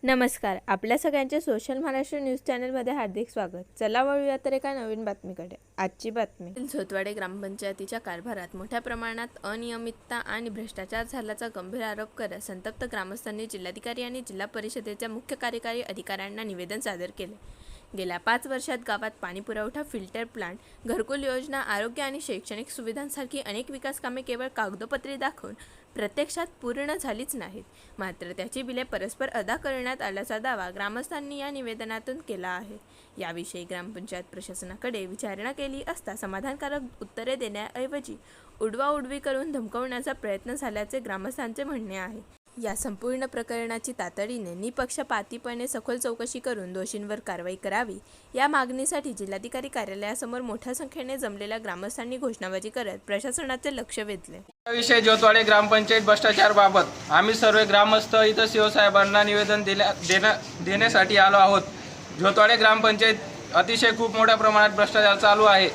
नमस्कार. आपल्या सगळ्यांचे सोशल महाराष्ट्र न्यूज चॅनलमध्ये हार्दिक स्वागत. चला वळूया तर एका नवीन बातमीकडे. आजची बातमी. झोतवाडे ग्रामपंचायतीच्या कारभारात मोठ्या प्रमाणात अनियमितता आणि भ्रष्टाचार झाल्याचा गंभीर आरोप करत संतप्त ग्रामस्थांनी जिल्हाधिकारी आणि जिल्हा परिषदेच्या मुख्य कार्यकारी अधिकाऱ्यांना निवेदन सादर केले. गेल्या 5 वर्षात गावात पाणीपुरवठा, फिल्टर प्लांट, घरकुल योजना, आरोग्य आणि शैक्षणिक सुविधांसारखी अनेक विकास कामे केवळ कागदोपत्री दाखवून प्रत्यक्षात पूर्ण झालीच नाहीत. मात्र त्याची बिले परस्पर अदा करण्यात आल्याचा दावा ग्रामस्थांनी या निवेदनातून केला आहे. याविषयी ग्रामपंचायत प्रशासनाकडे विचारणा केली असता समाधानकारक उत्तरे देण्याऐवजी उडवाउडवी करून धमकवण्याचा प्रयत्न झाल्याचे ग्रामस्थांचे म्हणणे आहे. या संपूर्ण प्रकरणाची तातडीने निपक्षपातीपणे सखोल चौकशी करून दोषींवर कारवाई करावी या मागणीसाठी जिल्हाधिकारी कार्यालयासमोर मोठ्या संख्येने जमलेल्या ग्रामस्थांनी घोषणाबाजी करत प्रशासनाचे लक्ष वेधले. विषय झोतवाडे ग्रामपंचायत भ्रष्टाचार बाबत आम्ही सर्व ग्रामस्थ इथं शिवसाहेबांना निवेदन देण्यासाठी आलो आहोत. झोतवाडे ग्रामपंचायत अतिशय खूप मोठ्या प्रमाणात भ्रष्टाचार चालू आहे.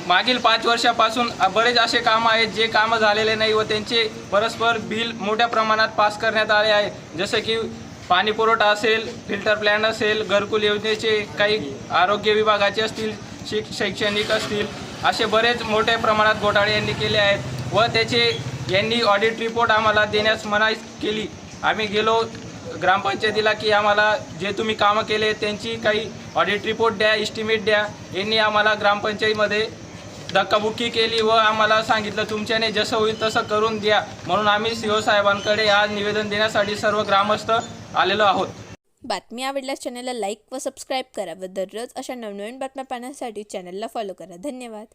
मागील 5 वर्षापासून बरेच असे कामं आहेत जे कामं झालेले नाही व त्यांचे परस्पर बिल मोठ्या प्रमाणात पास करण्यात आले आहे. जसे की पाणी पुरवठा असेल, फिल्टर प्लॅन असेल, घरकुल योजनेचे काही आरोग्य विभागाचे असतील, शैक्षणिक असतील, असे बरेच मोठ्या प्रमाणात घोटाळे यांनी केले आहेत व यांनी ऑडिट रिपोर्ट आम्हाला देण्यास मनाई केली. आम्ही गेलो ग्रामपंचायतीला की आम्हाला जे तुम्ही कामं केले त्यांची काही ऑडिट रिपोर्ट द्या, एस्टिमेट द्या. यांनी आम्हाला ग्रामपंचायतीमध्ये धक्काबुक्की केली व आम्हाला सांगितलं तुमच्याने जसं होईल तसं करून द्या. म्हणून आम्ही सीओ साहेबांकडे आज निवेदन देण्यासाठी सर्व ग्रामस्थ आलेलो आहोत. बातमी आवडल्यास चॅनलला लाईक व सबस्क्राईब करा व दररोज अशा नवनवीन बातम्या पाहण्यासाठी चॅनलला फॉलो करा. धन्यवाद.